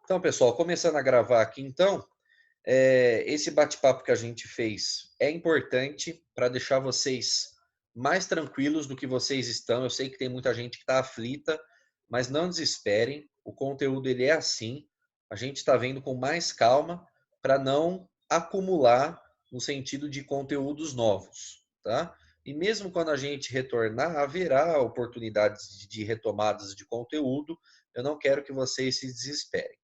Então, pessoal, começando a gravar aqui, então, esse bate-papo que a gente fez é importante para deixar vocês mais tranquilos do que vocês estão. Eu sei que tem muita gente que está aflita, mas não desesperem. O conteúdo ele é assim. A gente está vendo com mais calma para não acumular no sentido de conteúdos novos, tá? E mesmo quando a gente retornar, haverá oportunidades de retomadas de conteúdo. Eu não quero que vocês se desesperem.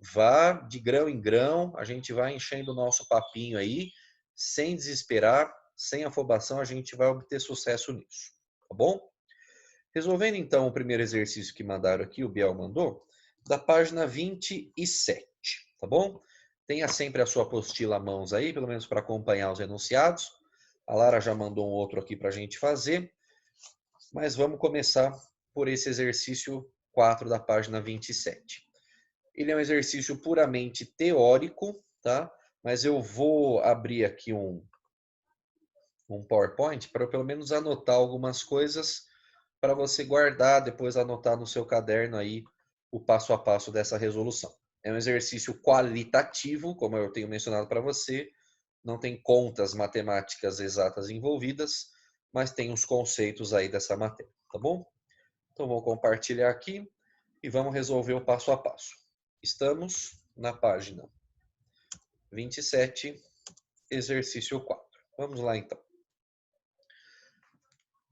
Vá de grão em grão, a gente vai enchendo o nosso papinho aí, sem desesperar, sem afobação, a gente vai obter sucesso nisso, tá bom? Resolvendo então o primeiro exercício que mandaram aqui, o Biel mandou, da página 27, tá bom? Tenha sempre a sua apostila à mãos aí, pelo menos para acompanhar os enunciados. A Lara já mandou um outro aqui para a gente fazer, mas vamos começar por esse exercício 4 da página 27. Ele é um exercício puramente teórico, tá? Mas eu vou abrir aqui um PowerPoint para pelo menos anotar algumas coisas para você guardar, depois anotar no seu caderno aí o passo a passo dessa resolução. É um exercício qualitativo, como eu tenho mencionado para você, não tem contas matemáticas exatas envolvidas, mas tem os conceitos aí dessa matéria, tá bom? Então vou compartilhar aqui e vamos resolver o passo a passo. Estamos na página 27, exercício 4. Vamos lá então.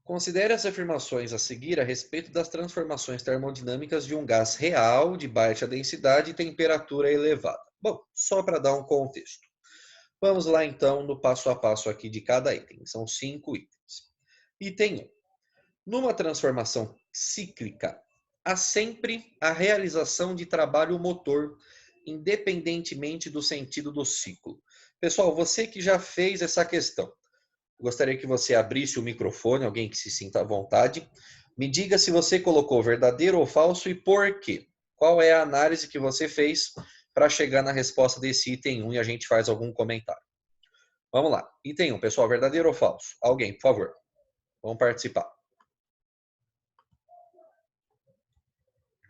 Considere as afirmações a seguir a respeito das transformações termodinâmicas de um gás real de baixa densidade e temperatura elevada. Bom, só para dar um contexto. Vamos lá então no passo a passo aqui de cada item. São 5 itens. Item 1. Numa transformação cíclica, há sempre a realização de trabalho motor, independentemente do sentido do ciclo. Pessoal, você que já fez essa questão, gostaria que você abrisse o microfone, alguém que se sinta à vontade. Me diga se você colocou verdadeiro ou falso e por quê. Qual é a análise que você fez para chegar na resposta desse item 1 e a gente faz algum comentário. Vamos lá. Item 1, pessoal, verdadeiro ou falso? Alguém, por favor. Vamos participar.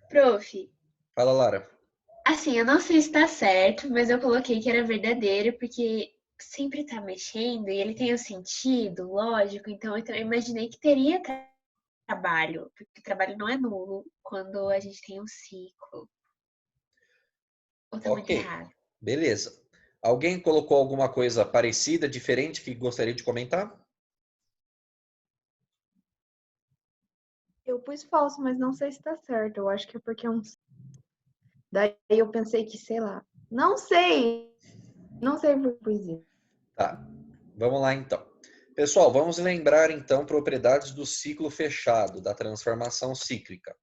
Prof, Fala, Lara. assim, eu não sei se tá certo, mas eu coloquei que era verdadeiro porque sempre tá mexendo e ele tem um sentido lógico, então eu imaginei que teria trabalho, porque o trabalho não é nulo quando a gente tem um ciclo. Ou tá muito Ok, errado? beleza. Alguém colocou alguma coisa parecida, diferente, que gostaria de comentar? Eu pus falso, mas não sei se tá certo. Eu acho que é porque é um. Daí eu pensei que, sei lá. Não sei! Não sei por que pus isso. Tá, vamos lá então. Pessoal, vamos lembrar então propriedades do ciclo fechado, da transformação cíclica.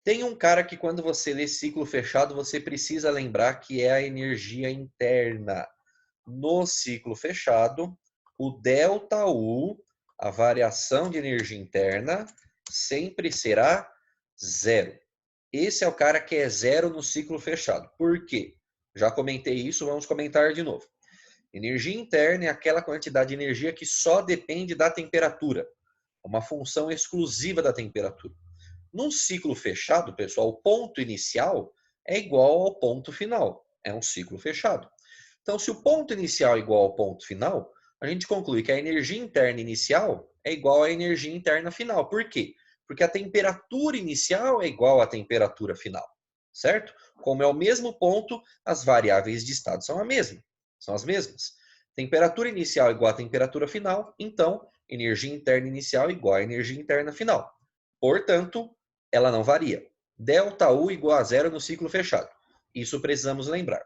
Tem um cara que quando você lê ciclo fechado, você precisa lembrar que é a energia interna. No ciclo fechado, o ΔU, a variação de energia interna, sempre será zero. Esse é o cara que é zero no ciclo fechado. Por quê? Já comentei isso, vamos comentar de novo. Energia interna é aquela quantidade de energia que só depende da temperatura. Uma função exclusiva da temperatura. Num ciclo fechado, pessoal, o ponto inicial é igual ao ponto final. É um ciclo fechado. Então, se o ponto inicial é igual ao ponto final, a gente conclui que a energia interna inicial é igual à energia interna final. Por quê? Porque a temperatura inicial é igual à temperatura final, certo? Como é o mesmo ponto, as variáveis de estado são as mesmas. Temperatura inicial igual à temperatura final, então energia interna inicial igual à energia interna final. Portanto, ela não varia. ΔU igual a zero no ciclo fechado. Isso precisamos lembrar.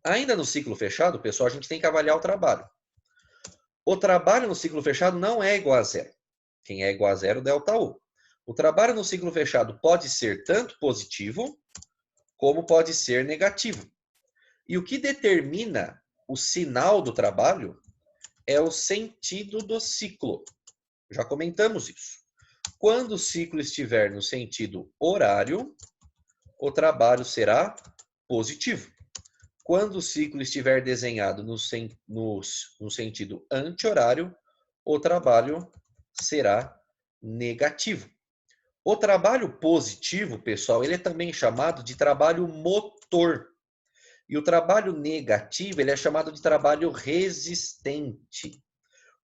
Ainda no ciclo fechado, pessoal, a gente tem que avaliar o trabalho. O trabalho no ciclo fechado não é igual a zero. Quem é igual a zero, ΔU. O trabalho no ciclo fechado pode ser tanto positivo, como pode ser negativo. E o que determina o sinal do trabalho é o sentido do ciclo. Já comentamos isso. Quando o ciclo estiver no sentido horário, o trabalho será positivo. Quando o ciclo estiver desenhado no sentido anti-horário, o trabalho será negativo. O trabalho positivo, pessoal, ele é também chamado de trabalho motor. E o trabalho negativo, ele é chamado de trabalho resistente.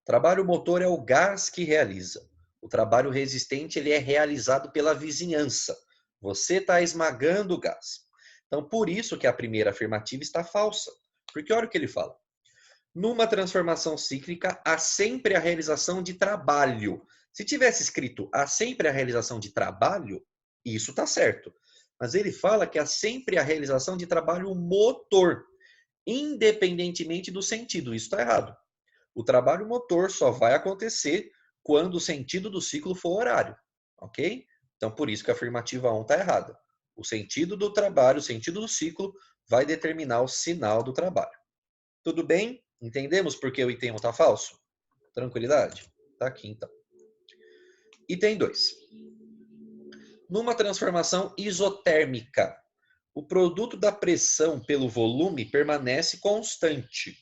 O trabalho motor é o gás que realiza. O trabalho resistente, ele é realizado pela vizinhança. Você está esmagando o gás. Então, por isso que a primeira afirmativa está falsa. Porque olha o que ele fala. Numa transformação cíclica, há sempre a realização de trabalho. Se tivesse escrito há sempre a realização de trabalho, isso está certo. Mas ele fala que há sempre a realização de trabalho motor, independentemente do sentido. Isso está errado. O trabalho motor só vai acontecer quando o sentido do ciclo for horário. Ok? Então, por isso que a afirmativa 1 está errada. O sentido do trabalho, o sentido do ciclo, vai determinar o sinal do trabalho. Tudo bem? Entendemos por que o item 1 está falso? Tranquilidade? Está aqui, então. Item 2. Numa transformação isotérmica, o produto da pressão pelo volume permanece constante,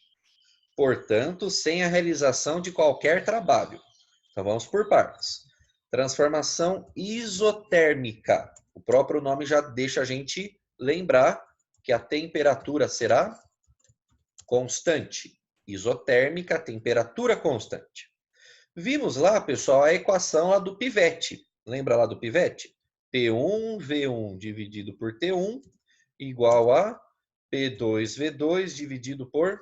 portanto, sem a realização de qualquer trabalho. Então, vamos por partes. Transformação isotérmica. O próprio nome já deixa a gente lembrar que a temperatura será constante. Isotérmica, temperatura constante. Vimos lá, pessoal, a equação lá do pivete. Lembra lá do pivete? P1V1 dividido por T1 igual a P2V2 dividido por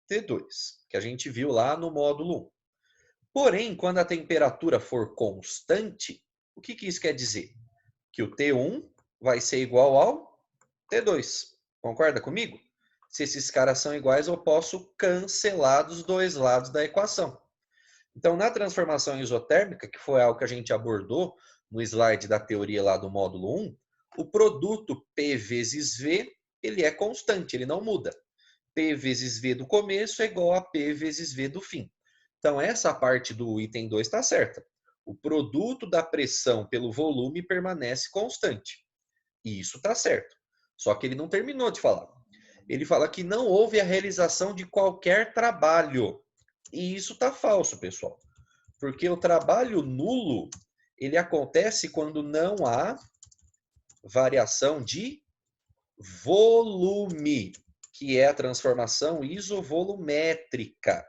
T2, que a gente viu lá no módulo 1. Porém, quando a temperatura for constante, o que isso quer dizer? Que o T1 vai ser igual ao T2. Concorda comigo? Se esses caras são iguais, eu posso cancelar dos dois lados da equação. Então, na transformação isotérmica, que foi algo que a gente abordou no slide da teoria lá do módulo 1, o produto P vezes V, ele é constante, ele não muda. P vezes V do começo é igual a P vezes V do fim. Então, essa parte do item 2 está certa. O produto da pressão pelo volume permanece constante. E isso está certo. Só que ele não terminou de falar. Ele fala que não houve a realização de qualquer trabalho. E isso está falso, pessoal. Porque o trabalho nulo, ele acontece quando não há variação de volume, que é a transformação isovolumétrica.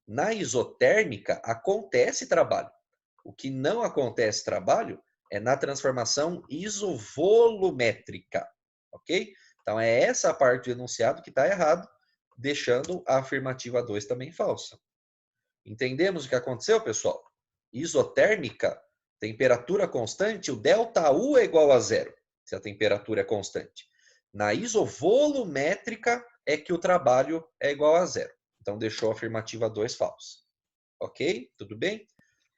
Na isotérmica, acontece trabalho. O que não acontece trabalho é na transformação isovolumétrica. Ok? Então, é essa parte do enunciado que está errado, deixando a afirmativa 2 também falsa. Entendemos o que aconteceu, pessoal? Isotérmica, temperatura constante, o ΔU é igual a zero, se a temperatura é constante. Na isovolumétrica é que o trabalho é igual a zero. Então, deixou a afirmativa 2 falsa. Ok? Tudo bem?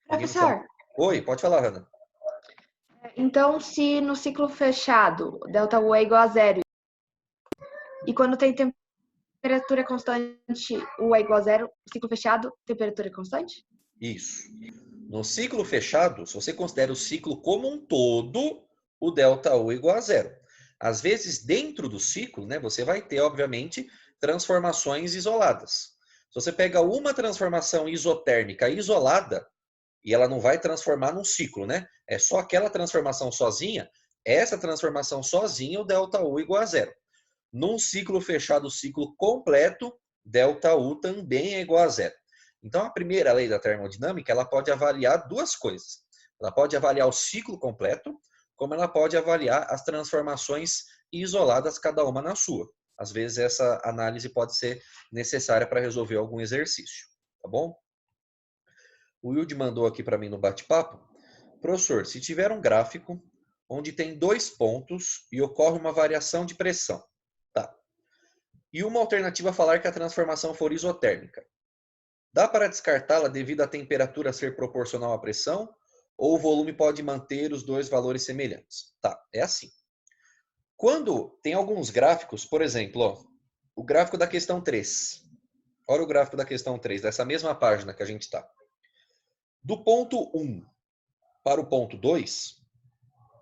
Professor, Oi, pode falar, Hanna. então se no ciclo fechado ΔU é igual a zero e quando tem temperatura constante, U é igual a zero, ciclo fechado, temperatura constante? Isso. No ciclo fechado, se você considera o ciclo como um todo, o ΔU é igual a zero. Às vezes, dentro do ciclo, né, você vai ter, obviamente, transformações isoladas. Se você pega uma transformação isotérmica isolada, e ela não vai transformar num ciclo, né? É só aquela transformação sozinha, essa transformação sozinha, o ΔU igual a zero. Num ciclo fechado, ciclo completo, ΔU também é igual a zero. Então, a primeira lei da termodinâmica, ela pode avaliar duas coisas. Ela pode avaliar o ciclo completo, como ela pode avaliar as transformações isoladas, cada uma na sua. Às vezes, essa análise pode ser necessária para resolver algum exercício. Tá bom? O Wilde mandou aqui para mim no bate-papo. Professor, se tiver um gráfico onde tem 2 pontos e ocorre uma variação de pressão, tá? E uma alternativa falar que a transformação for isotérmica. Dá para descartá-la devido à temperatura ser proporcional à pressão? Ou o volume pode manter os dois valores semelhantes? Tá, é assim. Quando tem alguns gráficos, por exemplo, ó, o gráfico da questão 3. Olha o gráfico da questão 3, dessa mesma página que a gente está. Do ponto 1 para o ponto 2,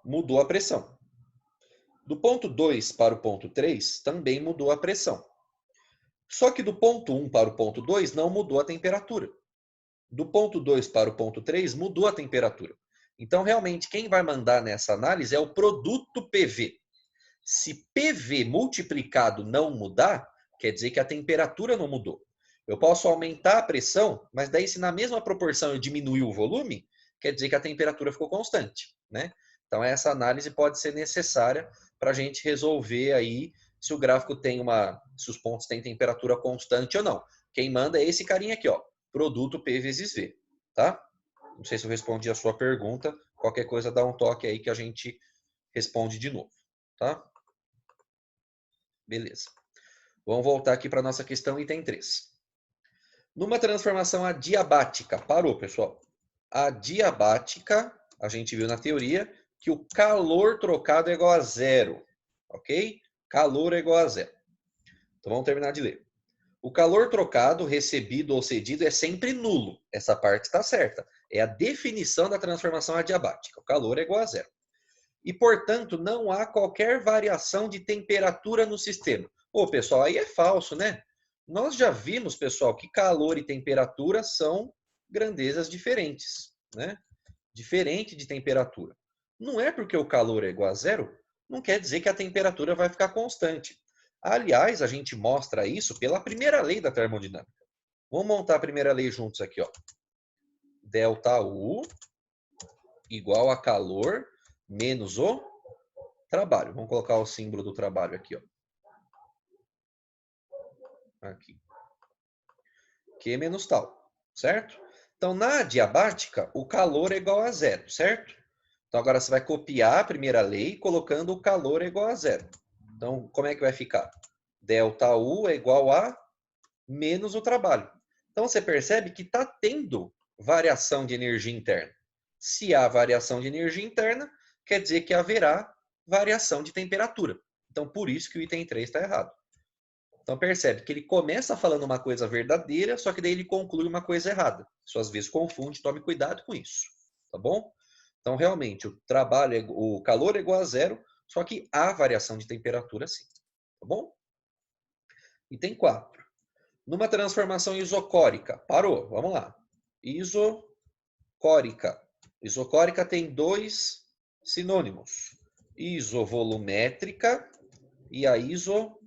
mudou a pressão. Do ponto 2 para o ponto 3, também mudou a pressão. Só que do ponto 1 para o ponto 2 não mudou a temperatura. Do ponto 2 para o ponto 3 mudou a temperatura. Então, realmente, quem vai mandar nessa análise é o produto PV. Se PV multiplicado não mudar, quer dizer que a temperatura não mudou. Eu posso aumentar a pressão, mas daí se na mesma proporção eu diminuir o volume, quer dizer que a temperatura ficou constante, né? Então essa análise pode ser necessária para a gente resolver aí se o gráfico tem se os pontos têm temperatura constante ou não. Quem manda é esse carinha aqui, ó, produto P vezes V, tá? Não sei se eu respondi a sua pergunta, qualquer coisa dá um toque aí que a gente responde de novo, tá? Beleza. Vamos voltar aqui para a nossa questão, item 3. Numa transformação adiabática, parou, pessoal. Adiabática, a gente viu na teoria que o calor trocado é igual a zero, ok? Calor é igual a zero. Então vamos terminar de ler. O calor trocado, recebido ou cedido é sempre nulo. Essa parte está certa. É a definição da transformação adiabática. O calor é igual a zero. E, portanto, não há qualquer variação de temperatura no sistema. Ô, pessoal, aí é falso, né? Nós já vimos, pessoal, que calor e temperatura são grandezas diferentes, né? Diferente de temperatura. Não é porque o calor é igual a zero, não quer dizer que a temperatura vai ficar constante. Aliás, a gente mostra isso pela primeira lei da termodinâmica. Vamos montar a primeira lei juntos aqui, ó. Delta U igual a calor menos o trabalho. Vamos colocar o símbolo do trabalho aqui, ó. Aqui. Q menos tal, certo? Então, na adiabática, o calor é igual a zero, certo? Então, agora você vai copiar a primeira lei colocando o calor é igual a zero. Então, como é que vai ficar? Delta U é igual a menos o trabalho. Então, você percebe que está tendo variação de energia interna. Se há variação de energia interna, quer dizer que haverá variação de temperatura. Então, por isso que o item 3 está errado. Então, percebe que ele começa falando uma coisa verdadeira, só que daí ele conclui uma coisa errada. Isso às vezes confunde, tome cuidado com isso. Tá bom? Então, realmente, o calor é igual a zero, só que há variação de temperatura sim. Tá bom? Item 4. Numa transformação isocórica. Parou, vamos lá. Isocórica. Isocórica tem dois sinônimos. Isovolumétrica e a isométrica.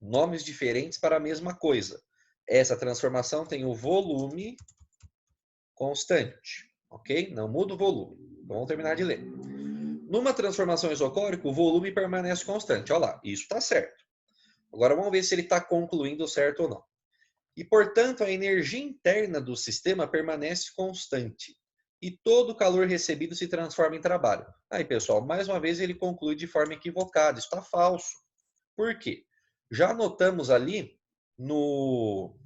Nomes diferentes para a mesma coisa. Essa transformação tem o volume constante. Ok? Não muda o volume. Então, vamos terminar de ler. Numa transformação isocórica, o volume permanece constante. Olha lá, isso está certo. Agora vamos ver se ele está concluindo certo ou não. E, portanto, a energia interna do sistema permanece constante. E todo o calor recebido se transforma em trabalho. Aí, pessoal, mais uma vez ele conclui de forma equivocada. Isso está falso. Por quê? Já notamos ali no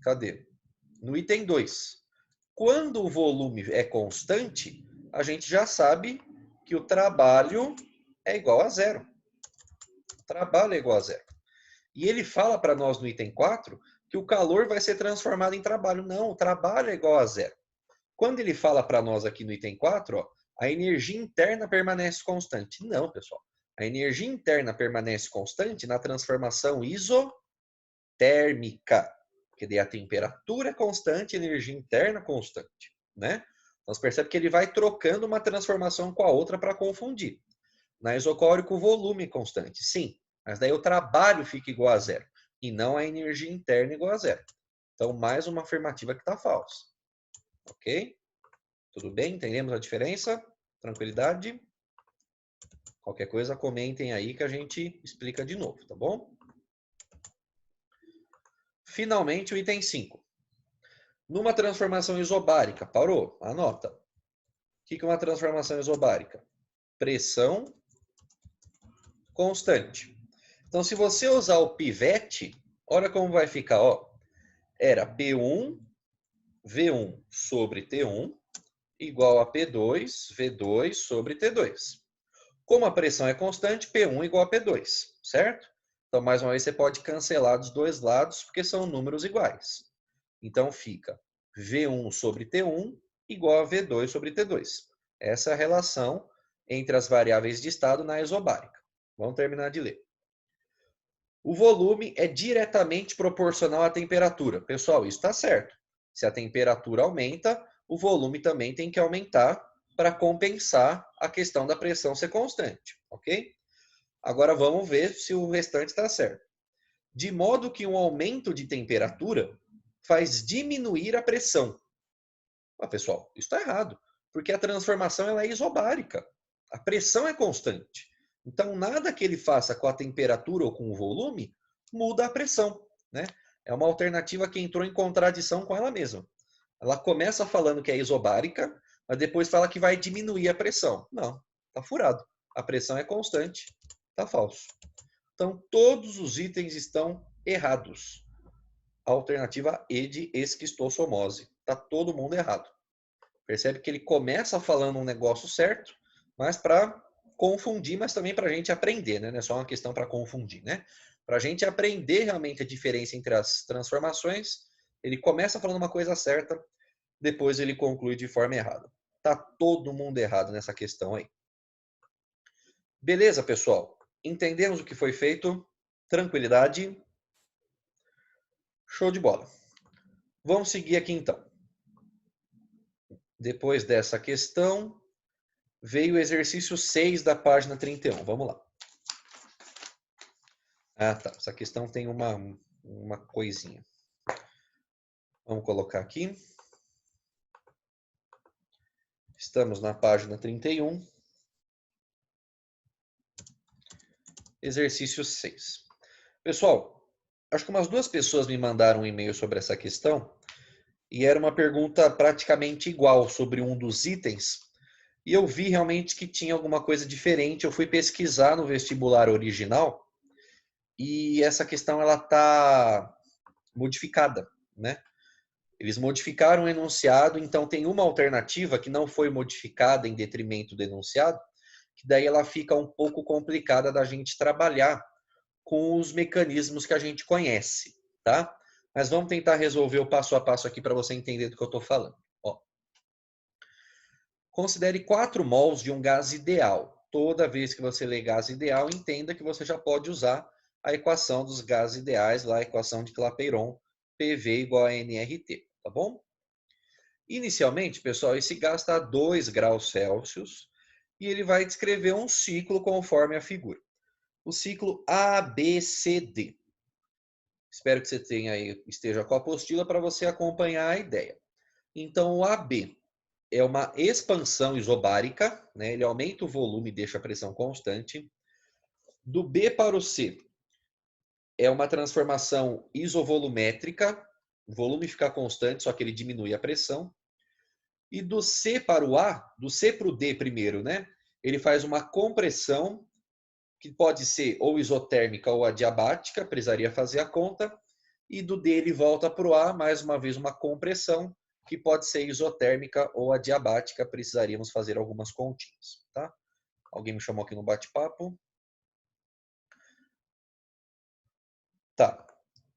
item 2. Quando o volume é constante, a gente já sabe que o trabalho é igual a zero. O trabalho é igual a zero. E ele fala para nós no item 4 que o calor vai ser transformado em trabalho. Não, o trabalho é igual a zero. Quando ele fala para nós aqui no item 4, ó, a energia interna permanece constante. Não, pessoal. A energia interna permanece constante na transformação isotérmica. Porque daí a temperatura é constante, a energia interna constante, né? Então, você percebe que ele vai trocando uma transformação com a outra para confundir. Na isocórica, o volume é constante, sim. Mas daí o trabalho fica igual a zero. E não a energia interna igual a zero. Então, mais uma afirmativa que está falsa. Ok? Tudo bem? Entendemos a diferença? Tranquilidade? Qualquer coisa, comentem aí que a gente explica de novo, tá bom? Finalmente, o item 5. Numa transformação isobárica, parou? Anota. O que é uma transformação isobárica? Pressão constante. Então, se você usar o pivete, olha como vai ficar. Ó. Era P1, V1 sobre T1, igual a P2, V2 sobre T2. Como a pressão é constante, P1 igual a P2, certo? Então, mais uma vez, você pode cancelar dos dois lados, porque são números iguais. Então, fica V1 sobre T1 igual a V2 sobre T2. Essa é a relação entre as variáveis de estado na isobárica. Vamos terminar de ler. O volume é diretamente proporcional à temperatura. Pessoal, isso está certo. Se a temperatura aumenta, o volume também tem que aumentar para compensar a questão da pressão ser constante, ok? Agora vamos ver se o restante está certo. De modo que um aumento de temperatura faz diminuir a pressão. Ah, pessoal, isso está errado, porque a transformação ela é isobárica. A pressão é constante. Então, nada que ele faça com a temperatura ou com o volume muda a pressão, né? É uma alternativa que entrou em contradição com ela mesma. Ela começa falando que é isobárica, mas depois fala que vai diminuir a pressão. Não, está furado. A pressão é constante, está falso. Então, todos os itens estão errados. A alternativa E de esquistossomose. Está todo mundo errado. Percebe que ele começa falando um negócio certo, mas para confundir, mas também para a gente aprender, né? Não é só uma questão para confundir, né? Para a gente aprender realmente a diferença entre as transformações, ele começa falando uma coisa certa, depois ele conclui de forma errada. Tá todo mundo errado nessa questão aí. Beleza, pessoal? Entendemos o que foi feito? Tranquilidade? Show de bola. Vamos seguir aqui então. Depois dessa questão, veio o exercício 6 da página 31. Vamos lá. Ah, tá. Essa questão tem uma coisinha. Vamos colocar aqui. Estamos na página 31. Exercício 6. Pessoal, acho que umas 2 pessoas me mandaram um e-mail sobre essa questão. E era uma pergunta praticamente igual sobre um dos itens. E eu vi realmente que tinha alguma coisa diferente. Eu fui pesquisar no vestibular original. E essa questão ela está modificada, né? Eles modificaram o enunciado, então tem uma alternativa que não foi modificada em detrimento do enunciado, que daí ela fica um pouco complicada da gente trabalhar com os mecanismos que a gente conhece, tá? Mas vamos tentar resolver o passo a passo aqui para você entender do que eu estou falando. Ó. Considere 4 mols de um gás ideal. Toda vez que você lê gás ideal, entenda que você já pode usar a equação dos gases ideais, lá a equação de Clapeyron, PV igual a nRT, tá bom? Inicialmente, pessoal, esse gás está a 2 graus Celsius e ele vai descrever um ciclo conforme a figura. O ciclo ABCD. Espero que você tenha aí, esteja com a apostila para você acompanhar a ideia. Então, o AB é uma expansão isobárica, né? Ele aumenta o volume e deixa a pressão constante. Do B para o C é uma transformação isovolumétrica, o volume fica constante, só que ele diminui a pressão. E do C para o A, do C para o D primeiro, né? Ele faz uma compressão, que pode ser ou isotérmica ou adiabática, precisaria fazer a conta. E do D ele volta para o A, mais uma vez uma compressão, que pode ser isotérmica ou adiabática, precisaríamos fazer algumas continhas, tá? Alguém me chamou aqui no bate-papo? Tá.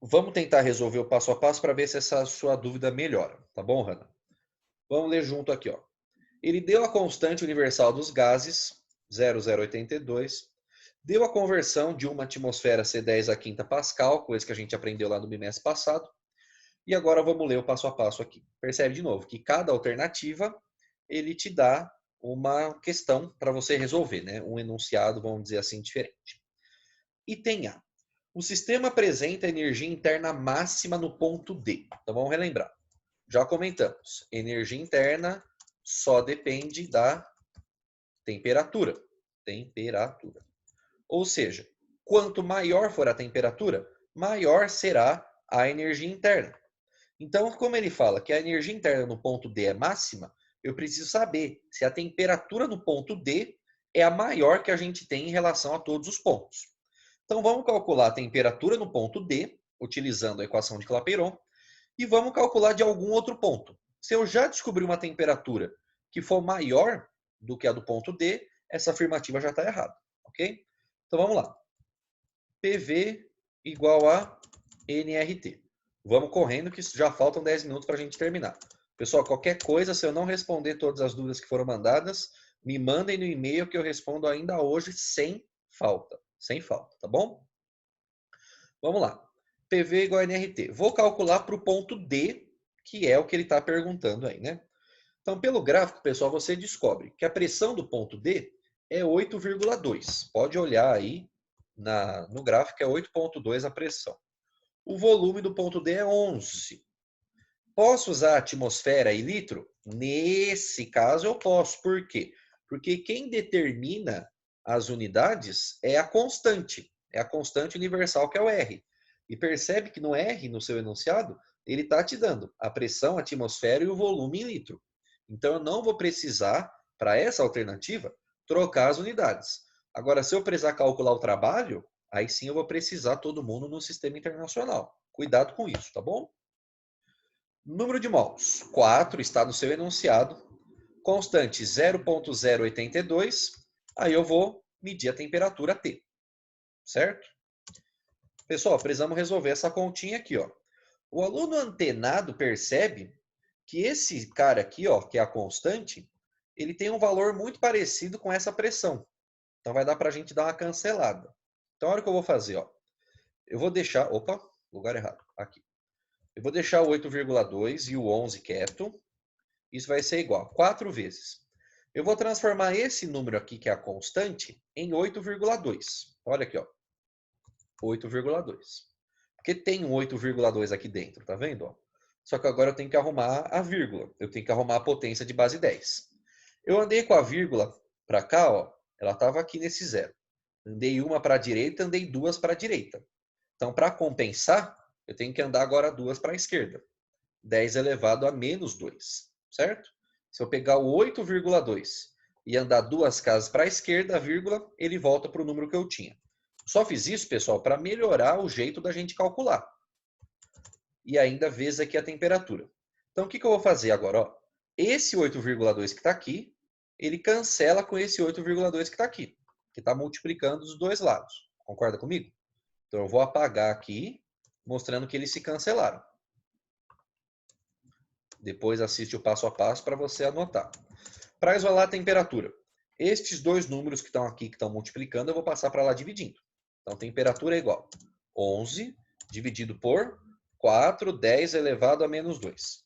Vamos tentar resolver o passo a passo para ver se essa sua dúvida melhora, tá bom, Hanna? Vamos ler junto aqui, ó. Ele deu a constante universal dos gases, 0,082, deu a conversão de uma atmosfera C10 a quinta Pascal, coisa que a gente aprendeu lá no bimestre passado. E agora vamos ler o passo a passo aqui. Percebe de novo que cada alternativa ele te dá uma questão para você resolver, né? Um enunciado, vamos dizer assim, diferente. Item A. O sistema apresenta energia interna máxima no ponto D. Então vamos relembrar. Já comentamos. Energia interna só depende da temperatura. Temperatura. Ou seja, quanto maior for a temperatura, maior será a energia interna. Então, como ele fala que a energia interna no ponto D é máxima, eu preciso saber se a temperatura no ponto D é a maior que a gente tem em relação a todos os pontos. Então, vamos calcular a temperatura no ponto D, utilizando a equação de Clapeyron, e vamos calcular de algum outro ponto. Se eu já descobri uma temperatura que for maior do que a do ponto D, essa afirmativa já está errada, ok? Então, vamos lá. PV igual a nRT. Vamos correndo que já faltam 10 minutos para a gente terminar. Pessoal, qualquer coisa, se eu não responder todas as dúvidas que foram mandadas, me mandem no e-mail que eu respondo ainda hoje sem falta. Sem falta, tá bom? Vamos lá. PV igual a nRT. Vou calcular para o ponto D, que é o que ele está perguntando aí, né? Então, pelo gráfico, pessoal, você descobre que a pressão do ponto D é 8,2. Pode olhar aí no gráfico, é 8,2 a pressão. O volume do ponto D é 11. Posso usar atmosfera e litro? Nesse caso, eu posso. Por quê? Porque quem determina as unidades é a constante. É a constante universal, que é o R. E percebe que no R, no seu enunciado, ele está te dando a pressão, a atmosfera e o volume em litro. Então, eu não vou precisar, para essa alternativa, trocar as unidades. Agora, se eu precisar calcular o trabalho, aí sim eu vou precisar todo mundo no sistema internacional. Cuidado com isso, tá bom? Número de mols, 4, está no seu enunciado. Constante 0,082. Aí eu vou medir a temperatura T. Certo? Pessoal, precisamos resolver essa continha aqui, ó. O aluno antenado percebe que esse cara aqui, ó, que é a constante, ele tem um valor muito parecido com essa pressão. Então vai dar para a gente dar uma cancelada. Então olha o que eu vou fazer, ó. Eu vou deixar, opa, lugar errado, aqui. Eu vou deixar o 8,2 e o 11 quieto. Isso vai ser igual a 4 vezes. Eu vou transformar esse número aqui, que é a constante, em 8,2. Olha aqui, ó. 8,2. Porque tem um 8,2 aqui dentro, tá vendo? Ó? Só que agora eu tenho que arrumar a vírgula. Eu tenho que arrumar a potência de base 10. Eu andei com a vírgula para cá, ó. Ela estava aqui nesse zero. Andei uma para a direita, andei duas para a direita. Então, para compensar, eu tenho que andar agora duas para a esquerda. 10 elevado a menos 2, certo? Se eu pegar o 8,2 e andar duas casas para a esquerda, a vírgula, ele volta para o número que eu tinha. Só fiz isso, pessoal, para melhorar o jeito da gente calcular. E ainda vezes aqui a temperatura. Então, o que eu vou fazer agora? Ó, esse 8,2 que está aqui, ele cancela com esse 8,2 que está aqui, que está multiplicando os dois lados. Concorda comigo? Então, eu vou apagar aqui, mostrando que eles se cancelaram. Depois assiste o passo a passo para você anotar. Para isolar a temperatura, estes dois números que estão aqui, que estão multiplicando, eu vou passar para lá dividindo. Então, temperatura é igual a 11 dividido por 4, 10 elevado a menos 2.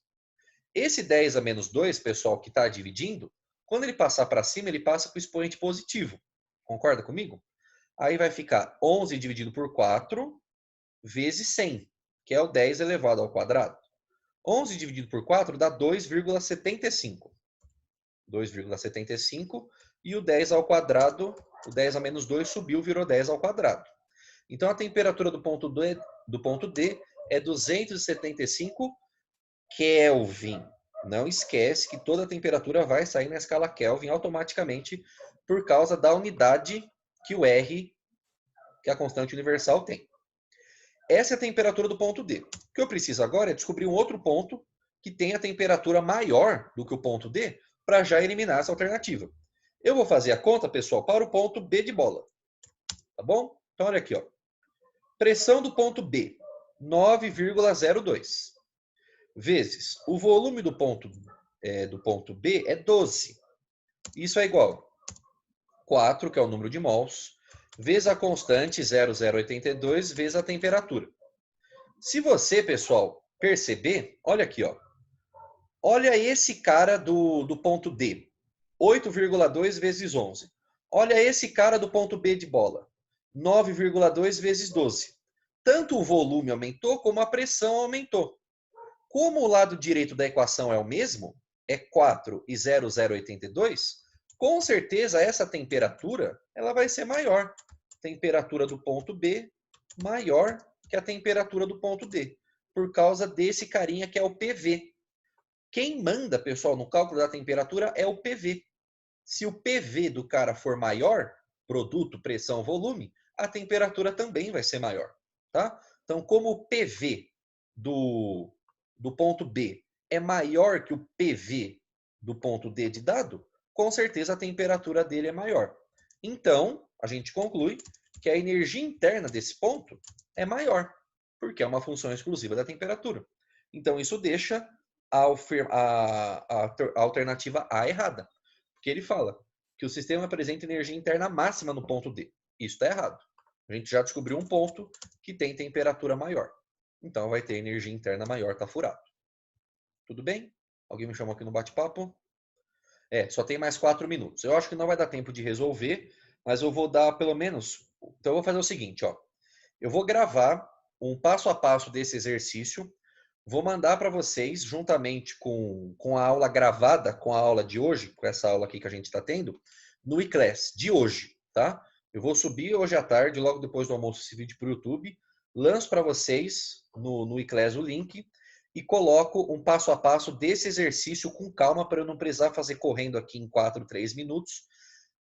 Esse 10 a menos 2, pessoal, que está dividindo, quando ele passar para cima, ele passa para o expoente positivo. Concorda comigo? Aí vai ficar 11 dividido por 4 vezes 100, que é o 10 elevado ao quadrado. 11 dividido por 4 dá 2,75. 2,75 e o 10 ao quadrado, o 10 a menos 2 subiu, virou 10 ao quadrado. Então a temperatura do ponto D é 275 Kelvin. Não esquece que toda a temperatura vai sair na escala Kelvin automaticamente por causa da unidade que o R, que a constante universal, tem. Essa é a temperatura do ponto D. O que eu preciso agora é descobrir um outro ponto que tem a temperatura maior do que o ponto D para já eliminar essa alternativa. Eu vou fazer a conta, pessoal, para o ponto B de bola. Tá bom? Então, olha aqui, ó. Pressão do ponto B, 9,02. Vezes o volume do ponto B é 12. Isso é igual a 4, que é o número de mols, vezes a constante 0,082, vezes a temperatura. Se você, pessoal, perceber, olha aqui, ó. Olha esse cara do ponto D, 8,2 vezes 11. Olha esse cara do ponto B de bola, 9,2 vezes 12. Tanto o volume aumentou, como a pressão aumentou. Como o lado direito da equação é o mesmo, é 4 e 0,082, com certeza essa temperatura ela vai ser maior. Temperatura do ponto B maior que a temperatura do ponto D, por causa desse carinha que é o PV. Quem manda, pessoal, no cálculo da temperatura é o PV. Se o PV do cara for maior, produto, pressão, volume, a temperatura também vai ser maior. Tá? Então, como o PV do ponto B é maior que o PV do ponto D de dado, com certeza a temperatura dele é maior. Então, a gente conclui que a energia interna desse ponto é maior, porque é uma função exclusiva da temperatura. Então, isso deixa a alternativa A errada, porque ele fala que o sistema apresenta energia interna máxima no ponto D. Isso está errado. A gente já descobriu um ponto que tem temperatura maior. Então, vai ter energia interna maior, tá furado. Tudo bem? Alguém me chamou aqui no bate-papo? Só tem mais 4 minutos. Eu acho que não vai dar tempo de resolver, mas eu vou dar pelo menos... Então eu vou fazer o seguinte, ó. Eu vou gravar um passo a passo desse exercício, vou mandar para vocês, juntamente com a aula gravada, com a aula de hoje, com essa aula aqui que a gente está tendo, no eClass de hoje, tá? Eu vou subir hoje à tarde, logo depois do almoço, esse vídeo para o YouTube, lanço para vocês no eClass o link e coloco um passo a passo desse exercício com calma para eu não precisar fazer correndo aqui em 4, 3 minutos.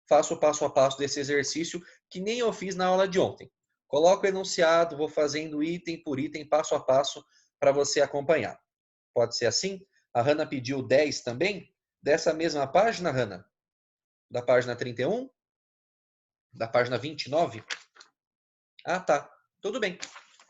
Faço o passo a passo desse exercício que nem eu fiz na aula de ontem. Coloco o enunciado, vou fazendo item por item, passo a passo, para você acompanhar. Pode ser assim? A Hanna pediu 10 também? Dessa mesma página, Hanna? Da página 31? Da página 29? Ah, tá. Tudo bem.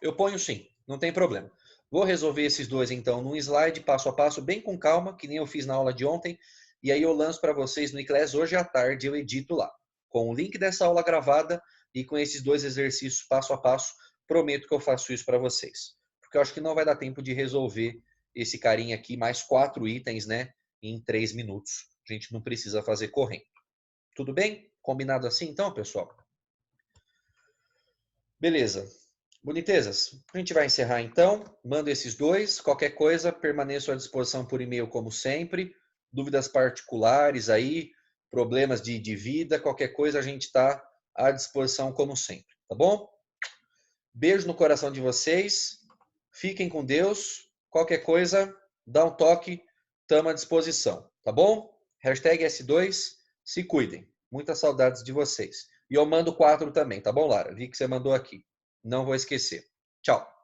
Eu ponho sim, não tem problema. Vou resolver esses dois, então, num slide, passo a passo, bem com calma, que nem eu fiz na aula de ontem. E aí eu lanço para vocês no eClass hoje à tarde, eu edito lá. Com o link dessa aula gravada e com esses dois exercícios passo a passo, prometo que eu faço isso para vocês. Porque eu acho que não vai dar tempo de resolver esse carinha aqui, mais 4 itens, né, em 3 minutos. A gente não precisa fazer correndo. Tudo bem? Combinado assim, então, pessoal? Beleza. Bonitezas, a gente vai encerrar então. Mando esses dois. Qualquer coisa, permaneço à disposição por e-mail como sempre. Dúvidas particulares aí, problemas de vida, qualquer coisa a gente está à disposição como sempre, tá bom? Beijo no coração de vocês. Fiquem com Deus. Qualquer coisa, dá um toque. Estamos à disposição, tá bom? Hashtag S2, se cuidem. Muitas saudades de vocês. E eu mando 4 também, tá bom, Lara? Vi que você mandou aqui. Não vou esquecer. Tchau.